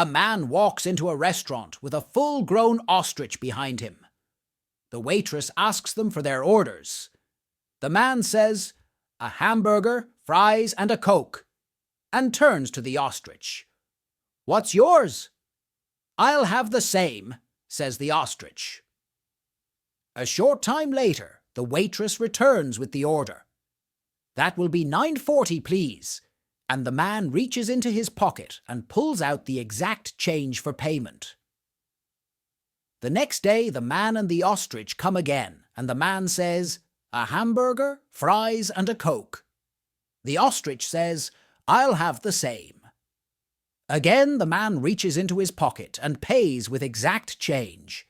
A man walks into a restaurant with a full-grown ostrich behind him. The waitress asks them for their orders. The man says, "A hamburger, fries, and a Coke," and turns to the ostrich. "What's yours?" "I'll have the same," says the ostrich. A short time later, the waitress returns with the order. "That will be $9.40, please," and the man reaches into his pocket and pulls out the exact change for payment. The next day, the man and the ostrich come again, and the man says, "A hamburger, fries, and a Coke." The ostrich says, "I'll have the same." Again, the man reaches into his pocket and pays with exact change.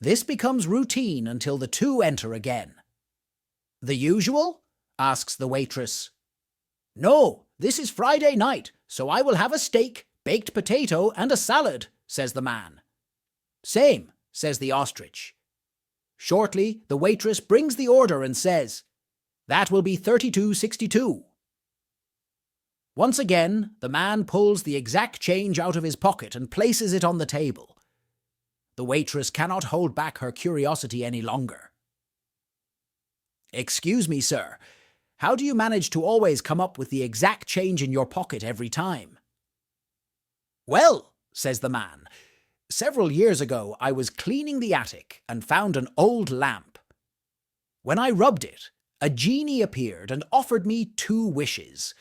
This becomes routine until the two enter again. "The usual?" asks the waitress. "No, this is Friday night, so I will have a steak, baked potato, and a salad," says the man. "Same," says the ostrich. Shortly, the waitress brings the order and says, "That will be $32.62. Once again, the man pulls the exact change out of his pocket and places it on the table. The waitress cannot hold back her curiosity any longer. "Excuse me, sir, how do you manage to always come up with the exact change in your pocket every time?" "Well," says the man, "several years ago I was cleaning the attic and found an old lamp. When I rubbed it, a genie appeared and offered me 2 wishes.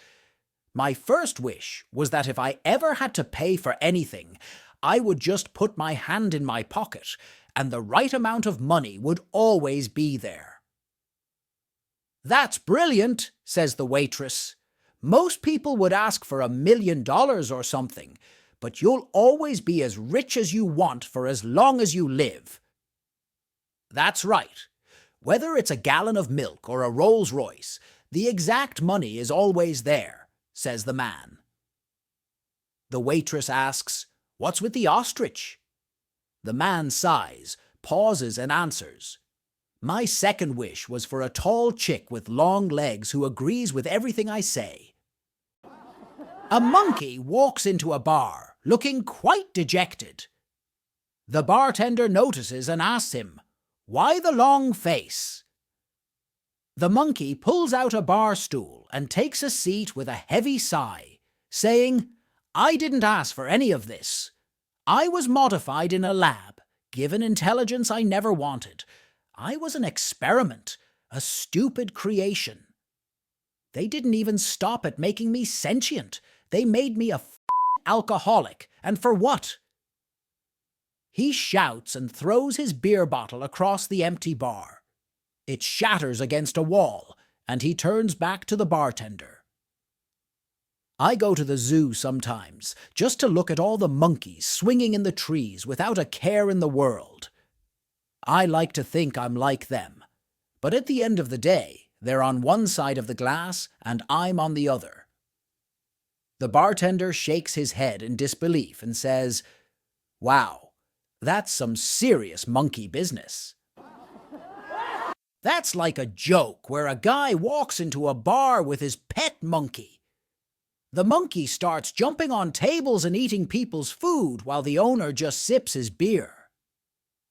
My first wish was that if I ever had to pay for anything, I would just put my hand in my pocket, and the right amount of money would always be there." "That's brilliant," says the waitress. "Most people would ask for $1 million or something, but you'll always be as rich as you want for as long as you live." "That's right. Whether it's a gallon of milk or a Rolls Royce, the exact money is always there," says the man. The waitress asks, "What's with the ostrich?" The man sighs, pauses, and answers, "My second wish was for a tall chick with long legs who agrees with everything I say." A monkey walks into a bar, looking quite dejected. The bartender notices and asks him, "Why the long face?" The monkey pulls out a bar stool and takes a seat with a heavy sigh, saying, "I didn't ask for any of this. I was modified in a lab, given intelligence I never wanted. I was an experiment, a stupid creation. They didn't even stop at making me sentient. They made me a alcoholic, and for what?" He shouts and throws his beer bottle across the empty bar. It shatters against a wall, and he turns back to the bartender. "I go to the zoo sometimes, just to look at all the monkeys swinging in the trees without a care in the world. I like to think I'm like them, but at the end of the day, they're on one side of the glass and I'm on the other." The bartender shakes his head in disbelief and says, "Wow, that's some serious monkey business. That's like a joke where a guy walks into a bar with his pet monkey. The monkey starts jumping on tables and eating people's food while the owner just sips his beer.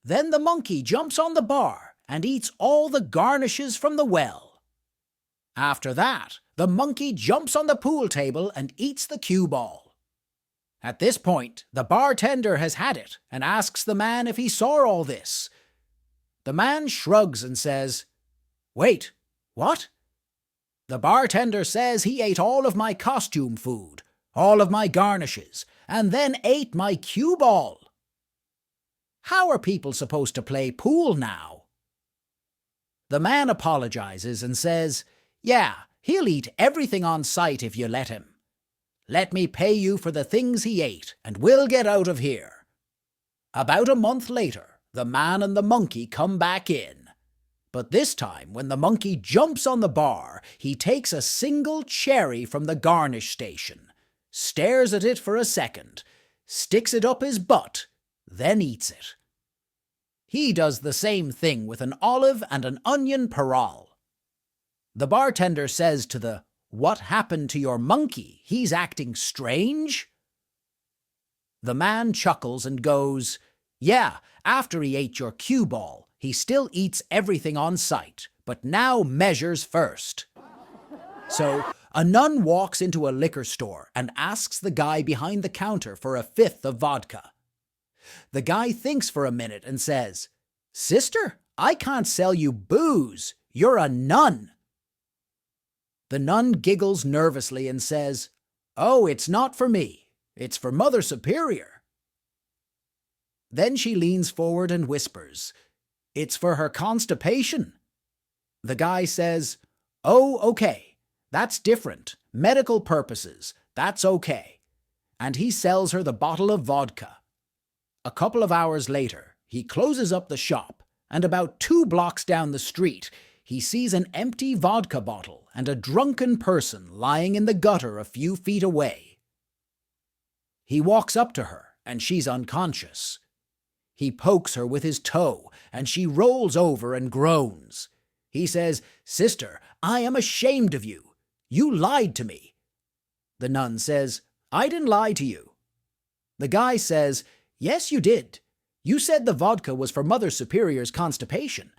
Then the monkey jumps on the bar and eats all the garnishes from the well. After that, the monkey jumps on the pool table and eats the cue ball. At this point, the bartender has had it and asks the man if he saw all this. The man shrugs and says, "Wait, what?" The bartender says he ate all of my costume food, all of my garnishes, and then ate my cue ball. How are people supposed to play pool now? The man apologizes and says, "Yeah, he'll eat everything on sight if you let him. Let me pay you for the things he ate, and we'll get out of here." About a month later, the man and the monkey come back in. But this time, when the monkey jumps on the bar, he takes a single cherry from the garnish station, stares at it for a second, sticks it up his butt, then eats it. He does the same thing with an olive and an onion parole. The bartender says to the "What happened to your monkey? He's acting strange?" The man chuckles and goes, "Yeah, after he ate your cue ball, he still eats everything on sight, but now measures first." So, a nun walks into a liquor store and asks the guy behind the counter for a fifth of vodka. The guy thinks for a minute and says, "Sister, I can't sell you booze. You're a nun." The nun giggles nervously and says, "Oh, it's not for me. It's for Mother Superior." Then she leans forward and whispers, "It's for her constipation." The guy says, "Oh, okay. That's different. Medical purposes. That's okay." And he sells her the bottle of vodka. A couple of hours later, he closes up the shop, and about 2 blocks down the street, he sees an empty vodka bottle and a drunken person lying in the gutter a few feet away. He walks up to her, and she's unconscious. He pokes her with his toe, and she rolls over and groans. He says, "Sister, I am ashamed of you. You lied to me." The nun says, "I didn't lie to you." The guy says, "Yes, you did. You said the vodka was for Mother Superior's constipation."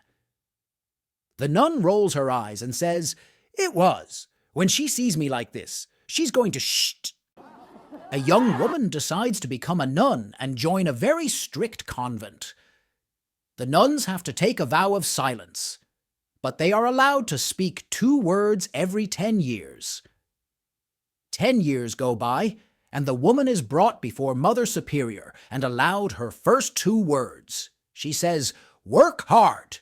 The nun rolls her eyes and says, "It was. When she sees me like this, she's going to shh." A young woman decides to become a nun and join a very strict convent. The nuns have to take a vow of silence, but they are allowed to speak 2 words every 10 years. 10 years go by, and the woman is brought before Mother Superior and allowed her first 2 words. She says, "Work hard."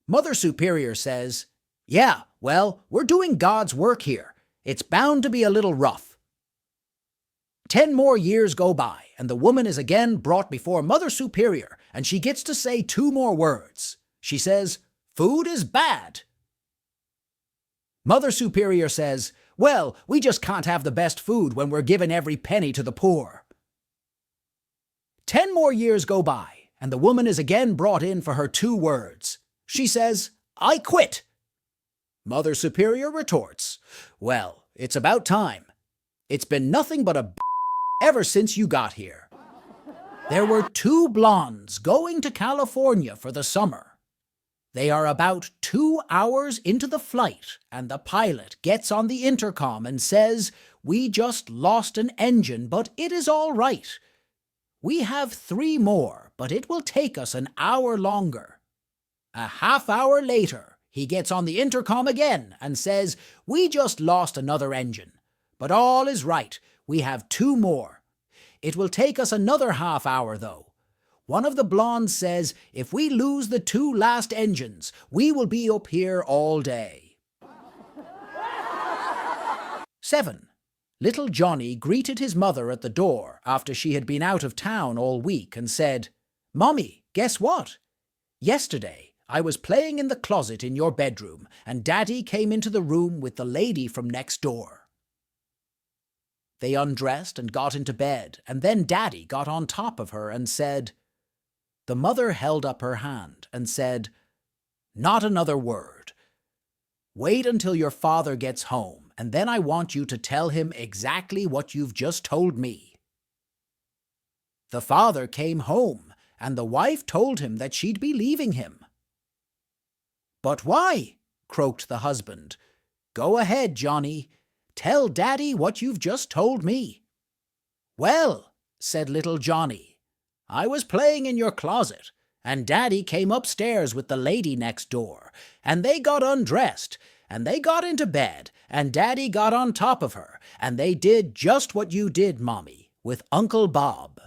Mother Superior says, "Yeah, well, we're doing God's work here. It's bound to be a little rough." 10 more years go by, and the woman is again brought before Mother Superior, and she gets to say 2 more words. She says, "Food is bad." Mother Superior says, "Well, we just can't have the best food when we're giving every penny to the poor." 10 more years go by, and the woman is again brought in for her 2 words. She says, "I quit." Mother Superior retorts, "Well, it's about time. It's been nothing but a ever since you got here." There were 2 blondes going to California for the summer. They are about 2 hours into the flight, and the pilot gets on the intercom and says, "We just lost an engine, but it is all right. We have 3 more, but it will take us an hour longer." A half hour later, he gets on the intercom again and says, "We just lost another engine, but all is right. We have 2 more. It will take us another half hour, though." One of the blondes says, "If we lose the 2 last engines, we will be up here all day." 7. Little Johnny greeted his mother at the door after she had been out of town all week and said, "Mommy, guess what? Yesterday, I was playing in the closet in your bedroom, and Daddy came into the room with the lady from next door." They undressed and got into bed, and then Daddy got on top of her and said, The mother held up her hand and said, "Not another word. Wait until your father gets home, and then I want you to tell him exactly what you've just told me." The father came home, and the wife told him that she'd be leaving him. "But why?" croaked the husband. "Go ahead, Johnny. Tell Daddy what you've just told me." "Well," said little Johnny, "I was playing in your closet, and Daddy came upstairs with the lady next door, and they got undressed, and they got into bed, and Daddy got on top of her, and they did just what you did, Mommy, with Uncle Bob."